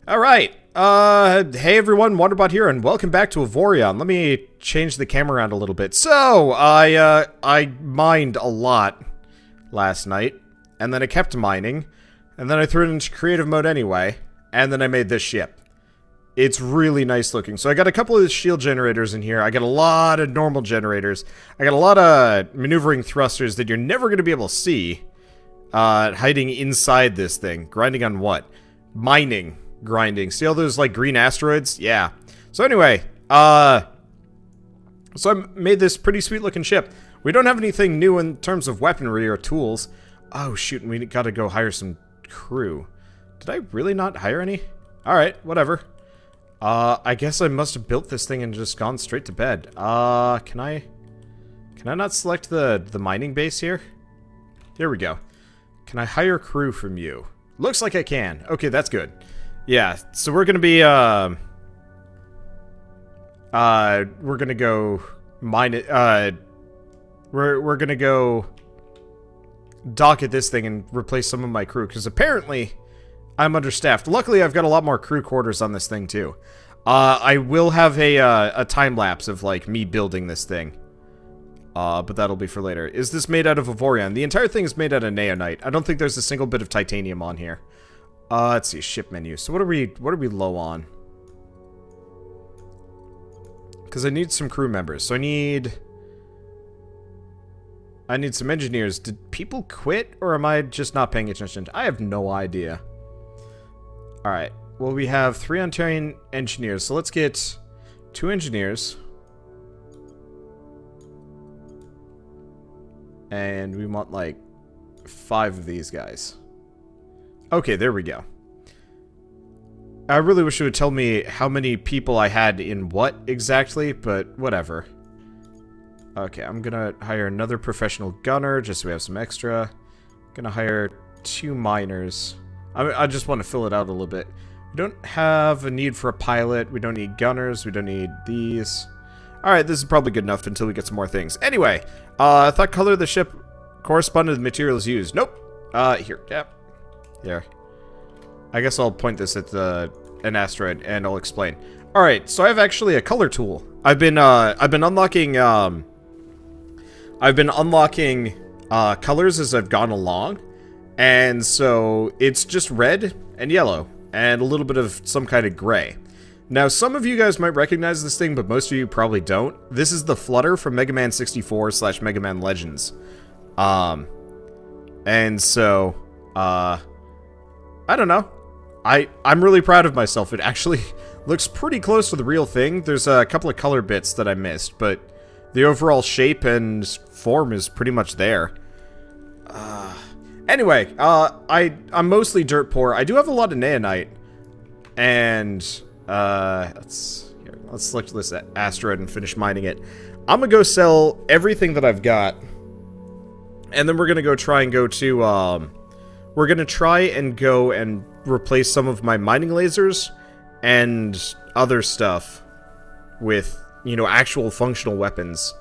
Alright, hey everyone, Wanderbot here, and welcome back to Avorion. Let me change the camera around a little bit. So, I mined a lot last night, and then I kept mining, and then I threw it into creative mode anyway, and then I made this ship. It's really nice looking. So I got a couple of shield generators in here, I got a lot of normal generators, I got a lot of maneuvering thrusters that you're never going to be able to see, hiding inside this thing. Grinding on what? Mining. Grinding. See all those, like, green asteroids? Yeah. So anyway, so I made this pretty sweet looking ship. We don't have anything new in terms of weaponry or tools. Oh, shoot, we gotta go hire some crew. Did I really not hire any? Alright, whatever. I guess I must have built this thing and just gone straight to bed. Can I not select the mining base here? Here we go. Can I hire crew from you? Looks like I can. Okay, that's good. Yeah, so we're gonna be, we're gonna go mine it, we're gonna go dock at this thing and replace some of my crew, because apparently I'm understaffed. Luckily, I've got a lot more crew quarters on this thing, too. I will have a time-lapse of, like, me building this thing. But that'll be for later. Is this made out of Avorion? The entire thing is made out of neonite. I don't think there's a single bit of titanium on here. Let's see, ship menu. So what are we low on? Because I need some crew members. So I need some engineers. Did people quit, or am I just not paying attention? I have no idea. Alright, well, we have 3 untrained engineers, so let's get 2 engineers. And we want, like, 5 of these guys. Okay, there we go. I really wish it would tell me how many people I had in what exactly, but whatever. Okay, I'm gonna hire another professional gunner, just so we have some extra. Gonna hire 2 miners. I just want to fill it out a little bit. We don't have a need for a pilot, we don't need gunners, we don't need these. Alright, this is probably good enough until we get some more things. Anyway, I thought color of the ship corresponded to the materials used. Nope. Here, yep. Here. I guess I'll point this at an asteroid and I'll explain. Alright, so I have actually a color tool. I've been unlocking colors as I've gone along. And so it's just red and yellow and a little bit of some kind of gray. Now, some of you guys might recognize this thing, but most of you probably don't. This is the Flutter from Mega Man 64 / Mega Man Legends. And so, I don't know. I'm really proud of myself. It actually looks pretty close to the real thing. There's a couple of color bits that I missed, but the overall shape and form is pretty much there. Anyway, I'm mostly dirt poor. I do have a lot of naonite, and let's select this asteroid and finish mining it. I'm gonna go sell everything that I've got, and then we're gonna go try and go to we're gonna try and go and replace some of my mining lasers and other stuff with, you know, actual functional weapons.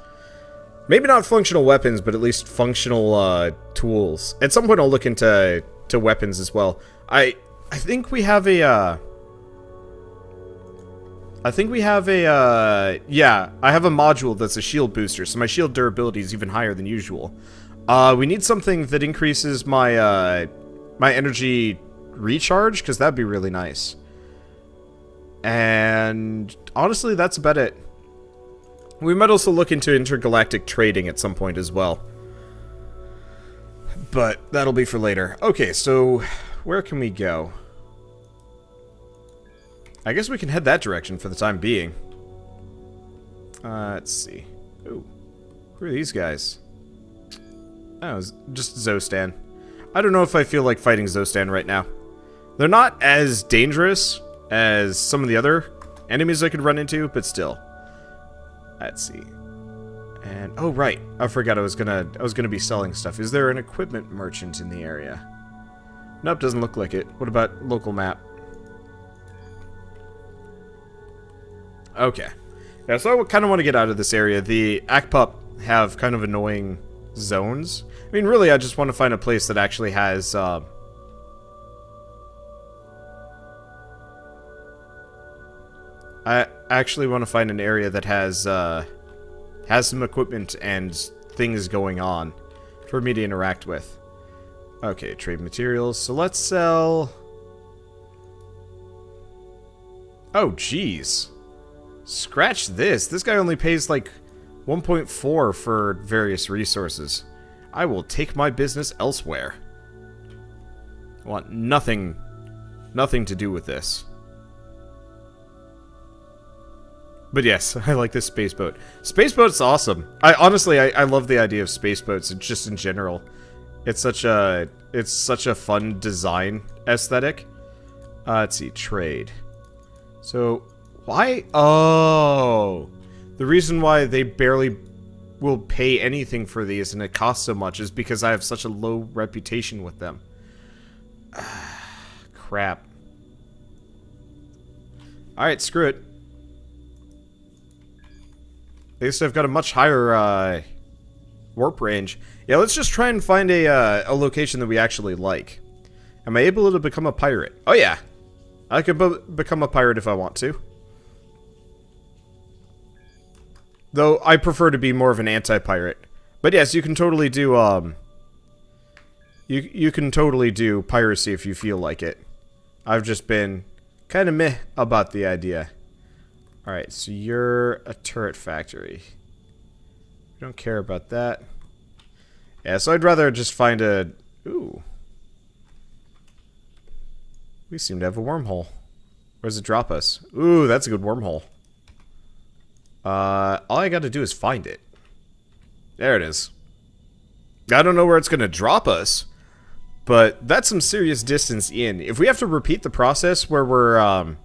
Maybe not functional weapons, but at least functional tools. At some point I'll look into weapons as well. I think we have a yeah, I have a module that's a shield booster, so my shield durability is even higher than usual. We need something that increases my my energy recharge, because that'd be really nice. And honestly, that's about it. We might also look into intergalactic trading at some point as well. But that'll be for later. Okay, so where can we go? I guess we can head that direction for the time being. Let's see. Ooh, who are these guys? Oh, it's just Xsotan. I don't know if I feel like fighting Xsotan right now. They're not as dangerous as some of the other enemies I could run into, but still. Let's see. And oh right, I forgot I was gonna be selling stuff. Is there an equipment merchant in the area? Nope, doesn't look like it. What about local map? Okay. Yeah, so I kind of want to get out of this area. The Akpup have kind of annoying zones. I mean, really, I just want to find a place that actually has I actually want to find an area that has some equipment and things going on for me to interact with. Okay, trade materials. So let's sell... Oh, jeez. Scratch this. This guy only pays like 1.4 for various resources. I will take my business elsewhere. I want nothing to do with this. But yes, I like this space boat. Space boat's awesome. Honestly, I love the idea of space boats just in general. It's such a fun design aesthetic. Let's see, trade. So, why? Oh, the reason why they barely will pay anything for these and it costs so much is because I have such a low reputation with them. Crap. Alright, screw it. At least I've got a much higher warp range. Yeah, let's just try and find a location that we actually like. Am I able to become a pirate? Oh yeah. I could become a pirate if I want to. Though I prefer to be more of an anti-pirate. But yes, you can totally do you can totally do piracy if you feel like it. I've just been kind of meh about the idea. Alright, so you're a turret factory. We don't care about that. Yeah, so I'd rather just find a... Ooh. We seem to have a wormhole. Where does it drop us? Ooh, that's a good wormhole. All I gotta do is find it. There it is. I don't know where it's gonna drop us, but that's some serious distance in. If we have to repeat the process where we're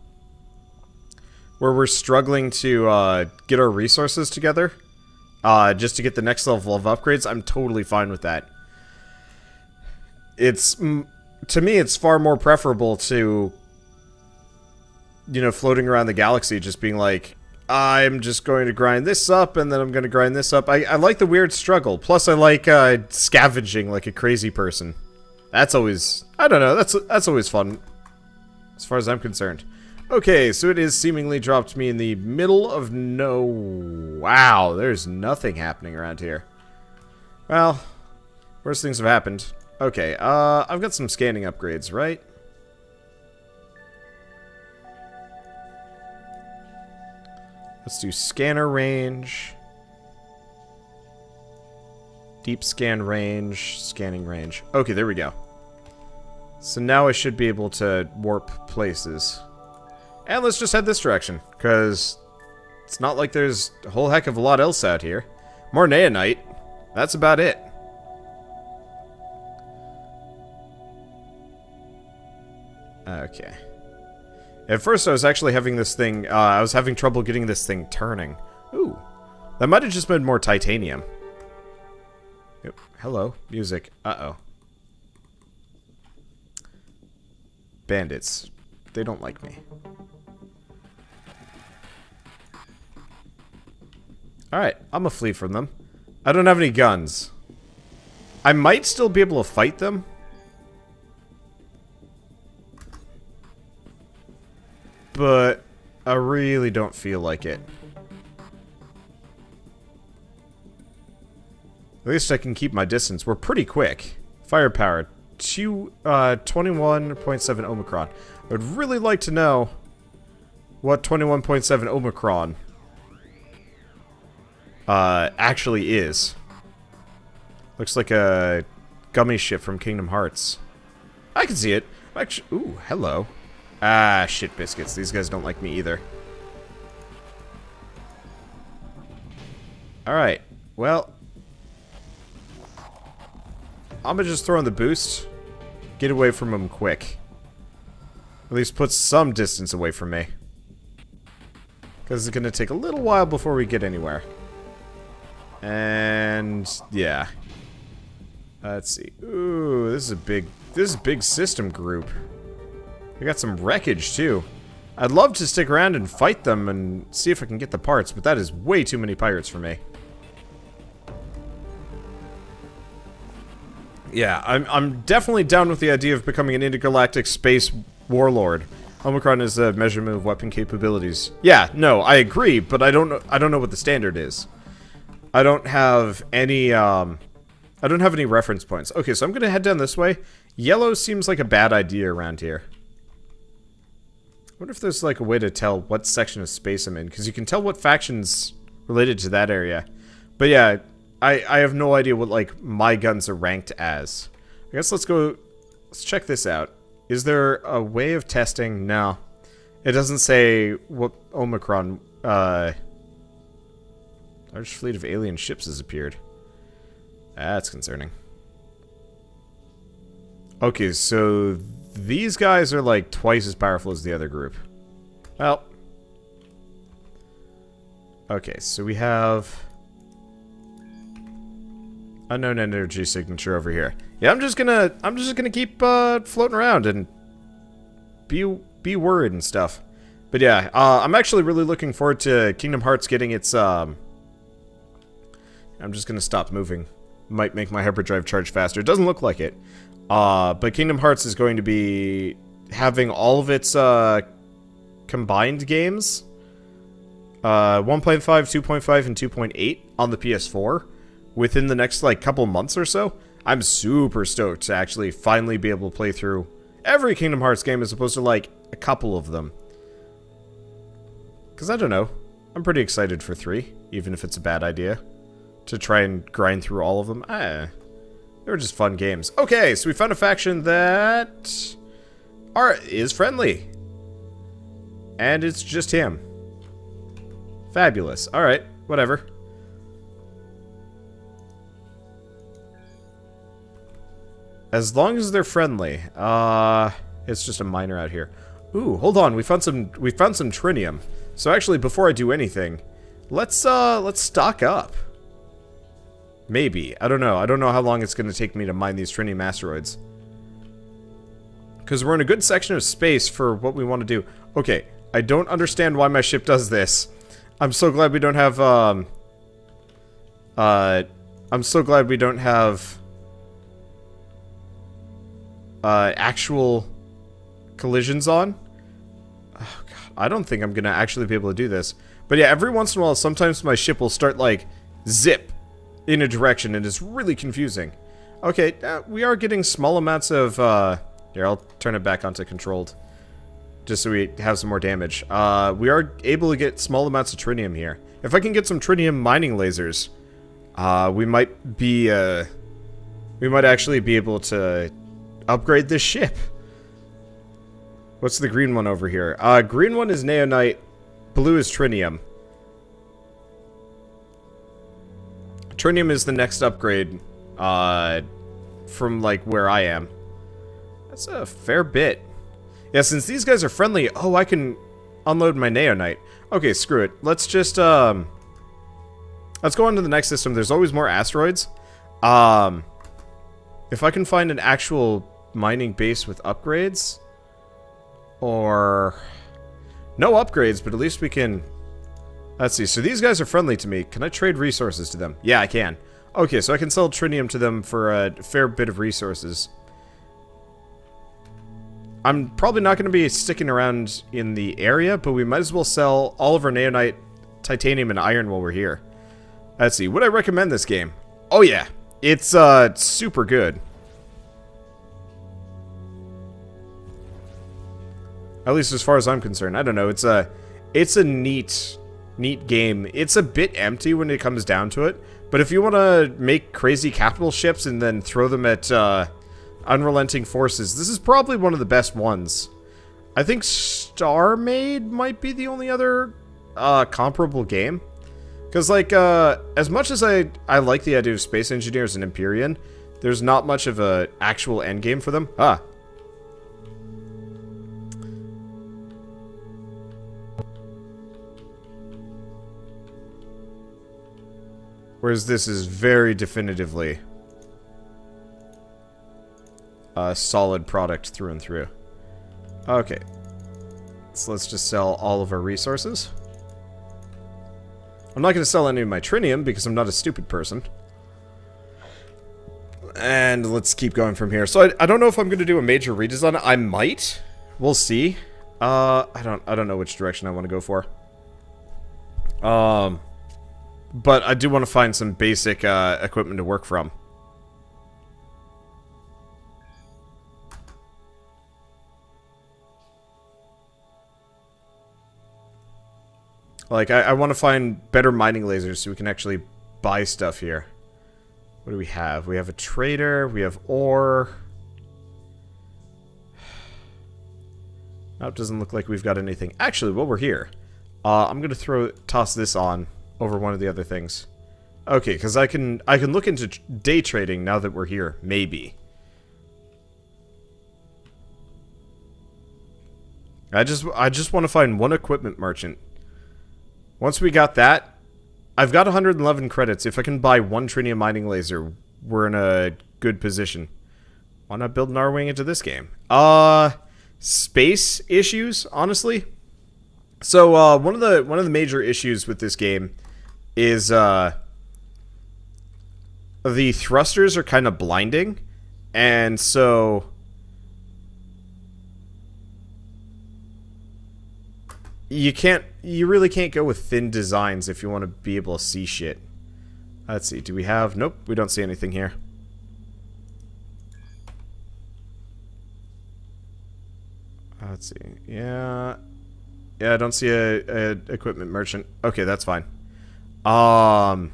struggling to get our resources together, just to get the next level of upgrades, I'm totally fine with that. It's... To me, it's far more preferable to, you know, floating around the galaxy, just being like, I'm just going to grind this up, and then I'm going to grind this up. I like the weird struggle. Plus, I like scavenging like a crazy person. That's always, I don't know, that's always fun, as far as I'm concerned. Okay, so it is seemingly dropped me in the middle of no... Wow, there's nothing happening around here. Well, worse things have happened. Okay, I've got some scanning upgrades, right? Let's do scanner range. Deep scan range, scanning range. Okay, there we go. So now I should be able to warp places. And let's just head this direction, because it's not like there's a whole heck of a lot else out here. More naonite. That's about it. Okay. At first I was actually having this thing, I was having trouble getting this thing turning. Ooh. That might have just been more titanium. Yep. Hello. Music. Uh-oh. Bandits. They don't like me. Alright, I'm gonna flee from them. I don't have any guns. I might still be able to fight them. But I really don't feel like it. At least I can keep my distance. We're pretty quick. Firepower, 21.7 Omicron. I would really like to know what 21.7 Omicron actually is. Looks like a gummy ship from Kingdom Hearts. I can see it. Actually, ooh, hello. Ah, shit biscuits. These guys don't like me either. Alright. Well. I'm gonna just throw in the boost. Get away from them quick. At least put some distance away from me. Because it's gonna take a little while before we get anywhere. And... yeah. Let's see. Ooh, this is a big system group. We got some wreckage, too. I'd love to stick around and fight them and see if I can get the parts, but that is way too many pirates for me. Yeah, I'm definitely down with the idea of becoming an intergalactic space warlord. Omicron is a measurement of weapon capabilities. Yeah, no, I agree, but I don't know what the standard is. I don't have any reference points. Okay, so I'm gonna head down this way. Yellow seems like a bad idea around here. I wonder if there's like a way to tell what section of space I'm in, because you can tell what faction's related to that area. But yeah, I have no idea what like my guns are ranked as. I guess let's check this out. Is there a way of testing? No. It doesn't say what Omicron, large fleet of alien ships has appeared. That's concerning. Okay, so these guys are like twice as powerful as the other group. Well. Okay, so we have unknown energy signature over here. Yeah, I'm just gonna keep floating around and be worried and stuff. But yeah, I'm actually really looking forward to Kingdom Hearts getting its I'm just gonna stop moving. Might make my hyperdrive charge faster. It doesn't look like it. But Kingdom Hearts is going to be having all of its combined games. 1.5, 2.5, and 2.8 on the PS4 within the next like couple months or so. I'm super stoked to actually finally be able to play through every Kingdom Hearts game as opposed to like a couple of them. Because I don't know, I'm pretty excited for 3, even if it's a bad idea, to try and grind through all of them. They were just fun games. Okay, so we found a faction that is friendly. And it's just him. Fabulous. Alright, whatever. As long as they're friendly. It's just a miner out here. Ooh, hold on. We found some Trinium. So actually, before I do anything, let's stock up. Maybe. I don't know. I don't know how long it's going to take me to mine these Trinium asteroids. Because we're in a good section of space for what we want to do. Okay, I don't understand why my ship does this. I'm so glad we don't have, I'm so glad we don't have actual collisions on. Oh god, I don't think I'm gonna actually be able to do this. But yeah, every once in a while, sometimes my ship will start like zip in a direction, and it's really confusing. Okay, we are getting small amounts of here, I'll turn it back onto controlled just so we have some more damage. We are able to get small amounts of Trinium here. If I can get some Trinium mining lasers, we might actually be able to upgrade this ship. What's the green one over here? Green one is Neonite, blue is Trinium. Trinium is the next upgrade, from, like, where I am. That's a fair bit. Yeah, since these guys are friendly, oh, I can unload my Neonite. Okay, screw it. Let's just, let's go on to the next system. There's always more asteroids. If I can find an actual mining base with upgrades, or no upgrades, but at least we can, let's see. So these guys are friendly to me. Can I trade resources to them? Yeah, I can. Okay, so I can sell Trinium to them for a fair bit of resources. I'm probably not going to be sticking around in the area, but we might as well sell all of our Neonite, Titanium, and Iron while we're here. Let's see. Would I recommend this game? Oh yeah. It's super good. At least as far as I'm concerned. I don't know. It's a neat game. It's a bit empty when it comes down to it, but if you want to make crazy capital ships and then throw them at unrelenting forces, this is probably one of the best ones. I think Star Maid might be the only other comparable game. Because, like, as much as I like the idea of Space Engineers and Empyrean, there's not much of a actual endgame for them. Ah. Whereas this is very definitively a solid product through and through. Okay. So let's just sell all of our resources. I'm not going to sell any of my Trinium because I'm not a stupid person. And let's keep going from here. So I don't know if I'm going to do a major redesign. I might. We'll see. I don't know which direction I want to go for. But I do want to find some basic equipment to work from. Like, I want to find better mining lasers so we can actually buy stuff here. What do we have? We have a trader, we have ore. Now it doesn't look like we've got anything. Actually, while we're here, I'm going to toss this on over one of the other things. Okay, because I can look into day trading now that we're here, maybe. I just want to find one equipment merchant. Once we got that, I've got 111 credits. If I can buy one Trinium mining laser, we're in a good position. Why not build an R-Wing into this game? Space issues, honestly. So, one of the major issues with this game is, the thrusters are kind of blinding, and so you really can't go with thin designs if you want to be able to see shit. Let's see, do we have... Nope, we don't see anything here. Let's see, yeah, I don't see a equipment merchant. Okay, that's fine. But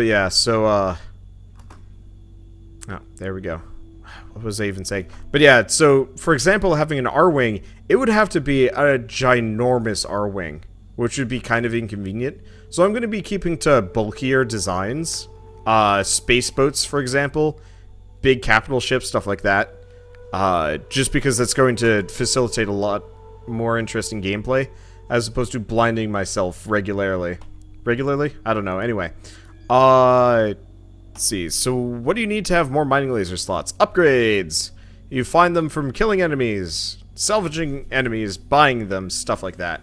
yeah, so, oh, there we go. What was I even saying? But yeah, so, for example, having an R-Wing, it would have to be a ginormous R-Wing, which would be kind of inconvenient. So I'm going to be keeping to bulkier designs. Space boats, for example. Big capital ships, stuff like that. Just because that's going to facilitate a lot more interesting gameplay, as opposed to blinding myself regularly. Regularly? I don't know. Anyway. Let's see. So, what do you need to have more mining laser slots? Upgrades! You find them from killing enemies, salvaging enemies, buying them, stuff like that.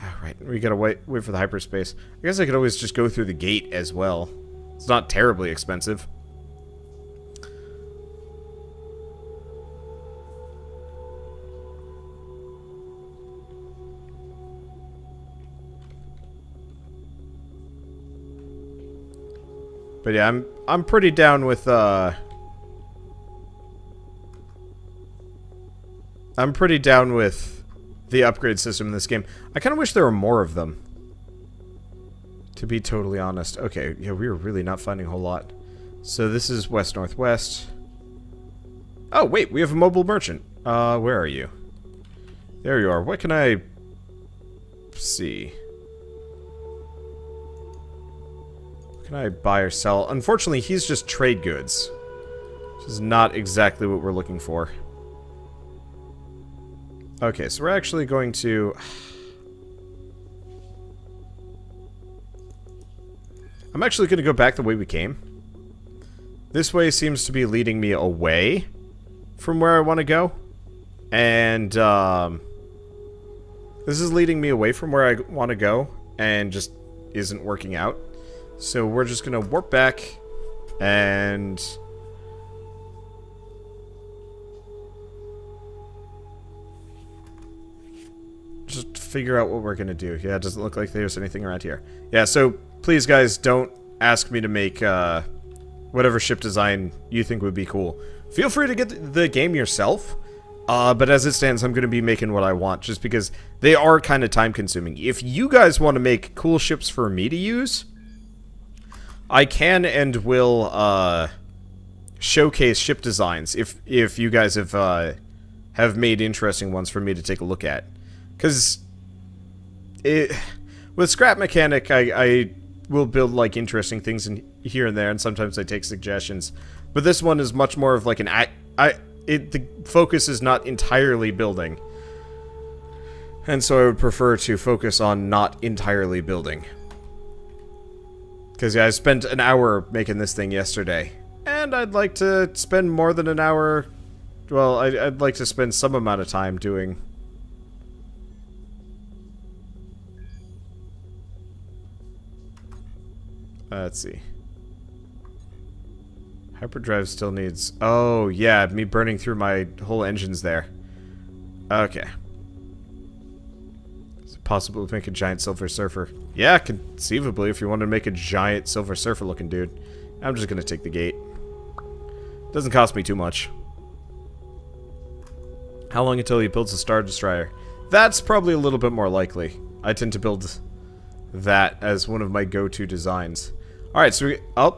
Alright, we gotta wait for the hyperspace. I guess I could always just go through the gate as well. It's not terribly expensive. But yeah, I'm pretty down with I'm pretty down with the upgrade system in this game. I kind of wish there were more of them, to be totally honest. Okay, yeah, we were really not finding a whole lot. So this is west-northwest. Oh, wait, we have a mobile merchant. Where are you? There you are. What can I see? What can I buy or sell? Unfortunately, he's just trade goods, which is not exactly what we're looking for. Okay, so we're actually going to... I'm actually going to go back the way we came. This way seems to be leading me away from where I want to go. And, this is leading me away from where I want to go, and just isn't working out. So we're just going to warp back, and... just figure out what we're going to do. Yeah, it doesn't look like there's anything around here. Yeah, so please, guys, don't ask me to make, whatever ship design you think would be cool. Feel free to get the game yourself. But as it stands, I'm going to be making what I want, just because they are kind of time-consuming. If you guys want to make cool ships for me to use, I can and will showcase ship designs if you guys have made interesting ones for me to take a look at. Because with Scrap Mechanic, I will build like interesting things in here and there, and sometimes I take suggestions. But this one is much more of like an the focus is not entirely building. And so I would prefer to focus on not entirely building. Because yeah, I spent an hour making this thing yesterday. And I'd like to spend more than an hour... Well, I'd like to spend some amount of time doing... let's see. Hyperdrive still needs... Oh, yeah, me burning through my whole engines there. Okay. Is it possible to make a giant Silver Surfer? Yeah, conceivably, if you want to make a giant Silver Surfer looking dude. I'm just gonna take the gate. Doesn't cost me too much. How long until he builds a Star Destroyer? That's probably a little bit more likely. I tend to build that as one of my go-to designs. Alright, so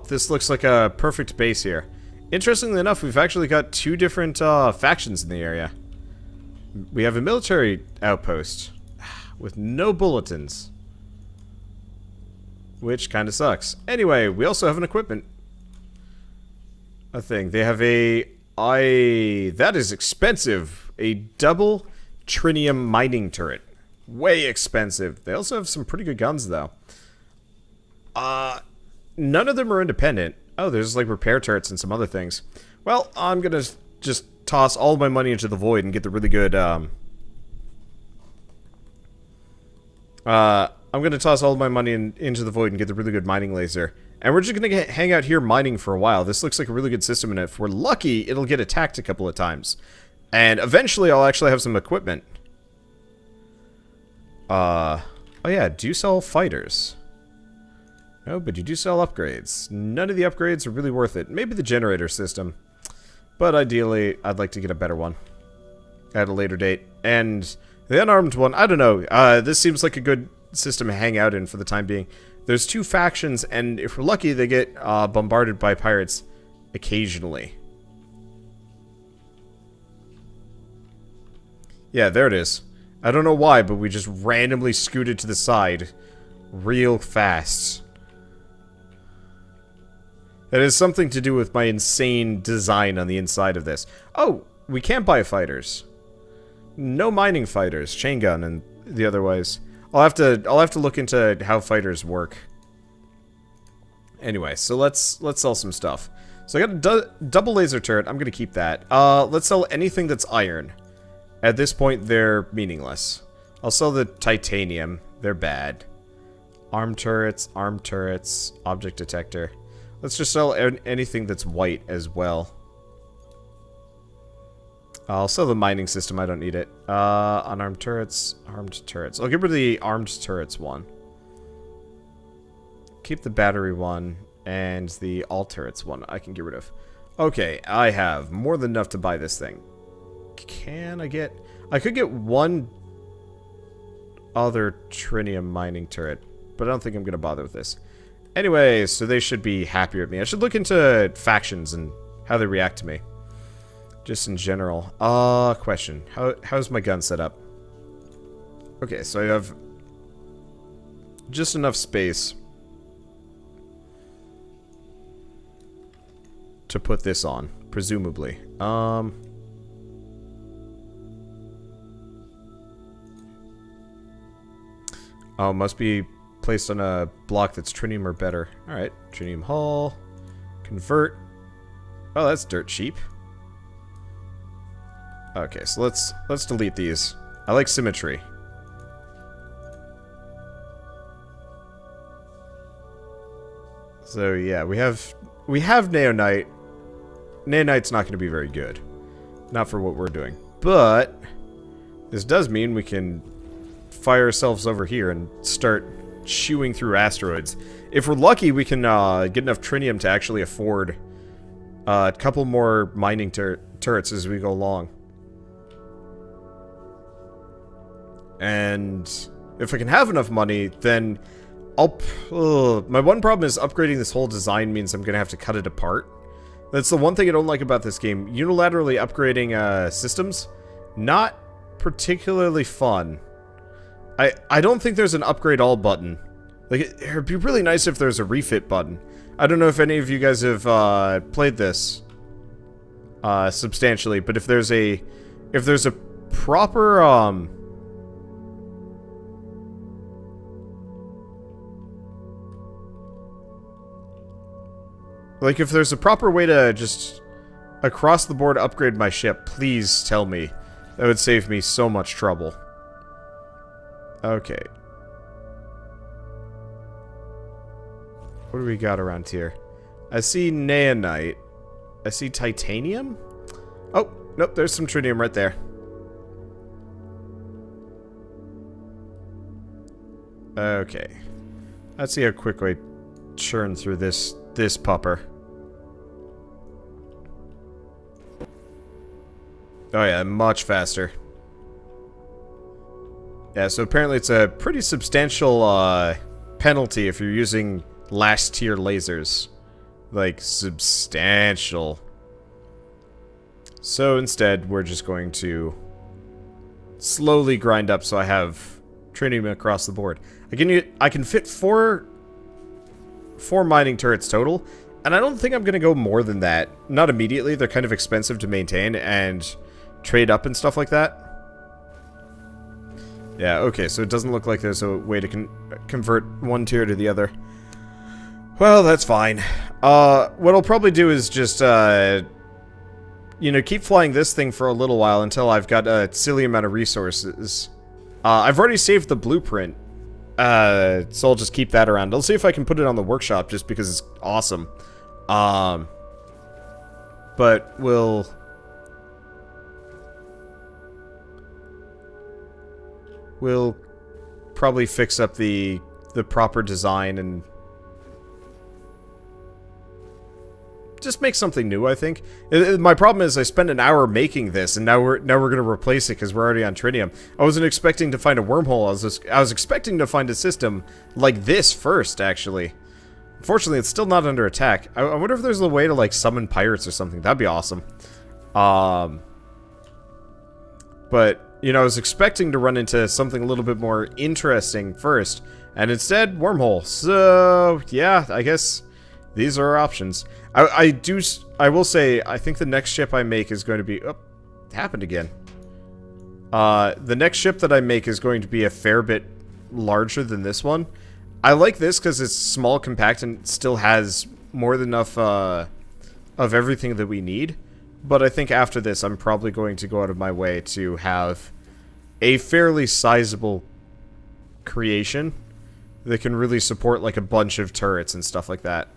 this looks like a perfect base here. Interestingly enough, we've actually got two different factions in the area. We have a military outpost with no bulletins, which kind of sucks. Anyway, we also have an equipment thing. They have that is expensive. A double Trinium mining turret. Way expensive. They also have some pretty good guns, though. None of them are independent. Oh, there's like repair turrets and some other things. Well, I'm gonna just toss all my money into the void and get the really good, I'm gonna toss all my money into the void and get the really good mining laser. And we're just gonna hang out here mining for a while. This looks like a really good system, and if we're lucky, it'll get attacked a couple of times. And eventually, I'll actually have some equipment. Oh yeah, do you sell fighters? No, but you do sell upgrades. None of the upgrades are really worth it. Maybe the generator system. But ideally, I'd like to get a better one at a later date. And the unarmed one, I don't know. This seems like a good system to hang out in for the time being. There's two factions, and if we're lucky, they get bombarded by pirates occasionally. Yeah, there it is. I don't know why, but we just randomly scooted to the side real fast. That has something to do with my insane design on the inside of this. Oh, we can't buy fighters. No mining fighters, chain gun, and the other ways. I'll have to look into how fighters work. Anyway, so let's sell some stuff. So I got a double laser turret. I'm gonna keep that. Let's sell anything that's iron. At this point, they're meaningless. I'll sell the titanium. They're bad. Armed turrets, object detector. Let's just sell anything that's white as well. I'll sell the mining system. I don't need it. Unarmed turrets, armed turrets. I'll get rid of the armed turrets one. Keep the battery one, and the all turrets one I can get rid of. Okay, I have more than enough to buy this thing. Can I get... I could get one other Trinium mining turret, but I don't think I'm going to bother with this. Anyway, so they should be happier at me. I should look into factions and how they react to me. Just in general. Question. How's my gun set up? Okay, so I have just enough space to put this on, presumably. Oh, must be placed on a block that's Trinium or better. Alright, Trinium hull. Convert. Oh, that's dirt cheap. Okay, so let's delete these. I like symmetry. So yeah, we have Neonite. Neonite's not going to be very good. Not for what we're doing. But this does mean we can fire ourselves over here and start chewing through asteroids. If we're lucky, we can get enough Trinium to actually afford a couple more mining turrets as we go along. And if I can have enough money, then I'll... my one problem is upgrading this whole design means I'm going to have to cut it apart. That's the one thing I don't like about this game. Unilaterally upgrading systems, not particularly fun. I don't think there's an upgrade all button. Like, it'd be really nice if there's a refit button. I don't know if any of you guys have played this substantially, but if there's a proper like, if there's a proper way to just across the board upgrade my ship, please tell me. That would save me so much trouble. Okay. What do we got around here? I see Neonite. I see Titanium? Oh, nope, there's some Trinium right there. Okay. Let's see how quick I churn through this pupper. Oh yeah, much faster. Yeah, so apparently it's a pretty substantial penalty if you're using last tier lasers. Like, substantial. So instead, we're just going to slowly grind up so I have Trinium across the board. I can fit four mining turrets total, and I don't think I'm going to go more than that. Not immediately, they're kind of expensive to maintain and trade up and stuff like that. Yeah, okay, so it doesn't look like there's a way to convert one tier to the other. Well, that's fine. What I'll probably do is just, you know, keep flying this thing for a little while until I've got a silly amount of resources. I've already saved the blueprint, so I'll just keep that around. I'll see if I can put it on the workshop just because it's awesome. But we'll probably fix up the proper design and just make something new, I think. My problem is I spent an hour making this, and now we're gonna replace it because we're already on Trinium. I wasn't expecting to find a wormhole. I was expecting to find a system like this first, actually. Unfortunately, it's still not under attack. I wonder if there's a way to, like, summon pirates or something. That'd be awesome. But, you know, I was expecting to run into something a little bit more interesting first, and instead, wormhole. So, yeah, I guess these are our options. I will say, I think the next ship I make is going to be... Oh, it happened again. The next ship that I make is going to be a fair bit larger than this one. I like this because it's small, compact, and still has more than enough of everything that we need. But I think after this, I'm probably going to go out of my way to have a fairly sizable creation that can really support, like, a bunch of turrets and stuff like that.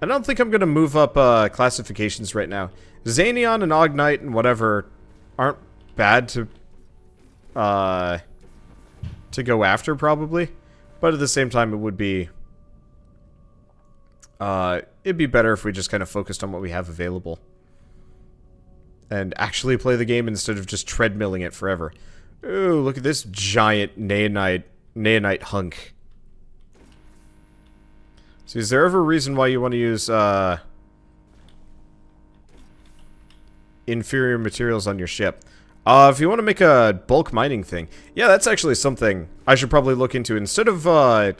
I don't think I'm going to move up classifications right now. Xanion and Ognite and whatever aren't bad to go after, probably. But at the same time, it would be... it'd be better if we just kind of focused on what we have available. And actually play the game instead of just treadmilling it forever. Ooh, look at this giant Naonite hunk. So is there ever a reason why you want to use inferior materials on your ship? If you want to make a bulk mining thing, yeah, that's actually something I should probably look into. Instead of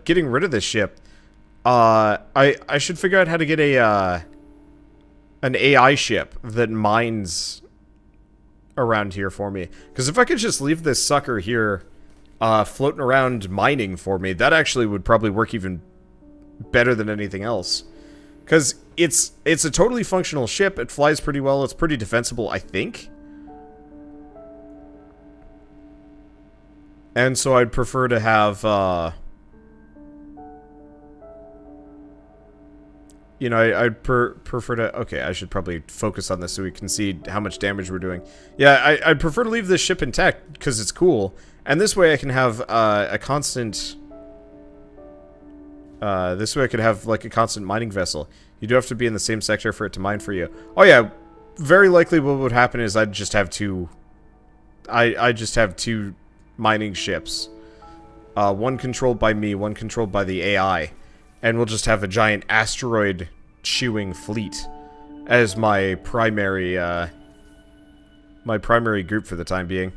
getting rid of this ship, I should figure out how to get an AI ship that mines around here for me. Because if I could just leave this sucker here floating around mining for me, that actually would probably work even better than anything else. Because it's a totally functional ship. It flies pretty well. It's pretty defensible, I think. And so I'd prefer to have, you know, I'd prefer to... Okay, I should probably focus on this so we can see how much damage we're doing. Yeah, I'd prefer to leave this ship intact because it's cool. And this way I can have a constant... this way I could have, like, a constant mining vessel. You do have to be in the same sector for it to mine for you. Oh, yeah. Very likely what would happen is I'd just have two... I just have two mining ships. One controlled by me, one controlled by the AI. And we'll just have a giant asteroid-chewing fleet as my primary group for the time being.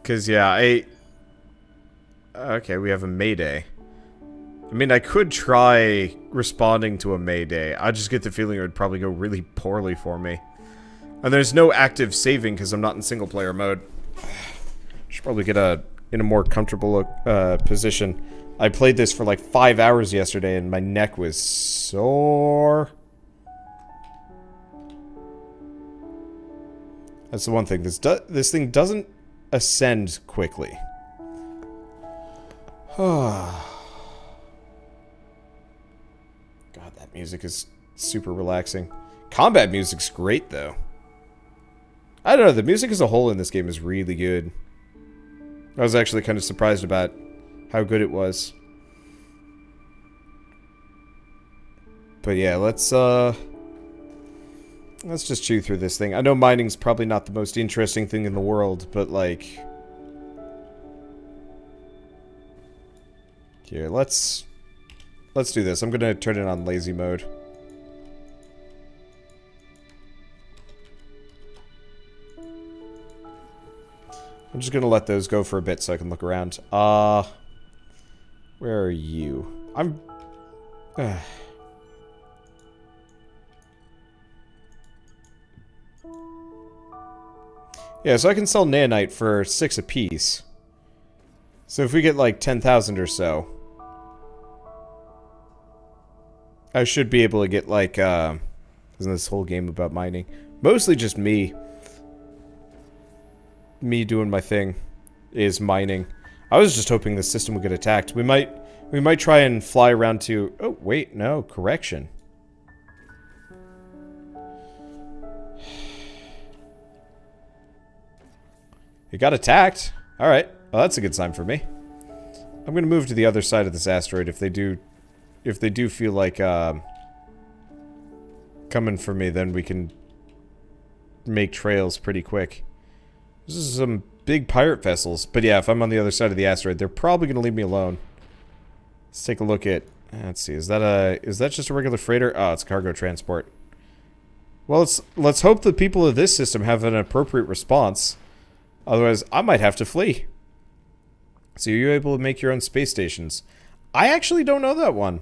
Because, yeah, okay, we have a Mayday. I mean, I could try responding to a Mayday. I just get the feeling it would probably go really poorly for me. And there's no active saving because I'm not in single-player mode. Should probably get in a more comfortable position. I played this for like 5 hours yesterday and my neck was sore. That's the one thing. This thing doesn't ascend quickly. God, that music is super relaxing. Combat music's great, though. I don't know, the music as a whole in this game is really good. I was actually kind of surprised about how good it was. But yeah, let's just chew through this thing. I know mining's probably not the most interesting thing in the world, but like... Here, let's do this. I'm gonna turn it on lazy mode. I'm just gonna let those go for a bit so I can look around. Where are you? I'm... Yeah, so I can sell nanite for 6 apiece. So if we get like 10,000 or so, I should be able to get like, isn't this whole game about mining? Mostly just me. Me doing my thing is mining. I was just hoping the system would get attacked. We might try and fly around to... Oh, wait, no, correction. It got attacked. Alright. Well, that's a good sign for me. I'm gonna move to the other side of this asteroid if they do feel like, coming for me, then we can make trails pretty quick. This is some big pirate vessels. But yeah, if I'm on the other side of the asteroid, they're probably gonna leave me alone. Let's take a look at... Let's see, is that just a regular freighter? Oh, it's cargo transport. Well, let's hope the people of this system have an appropriate response. Otherwise, I might have to flee. So you're able to make your own space stations. I actually don't know that one.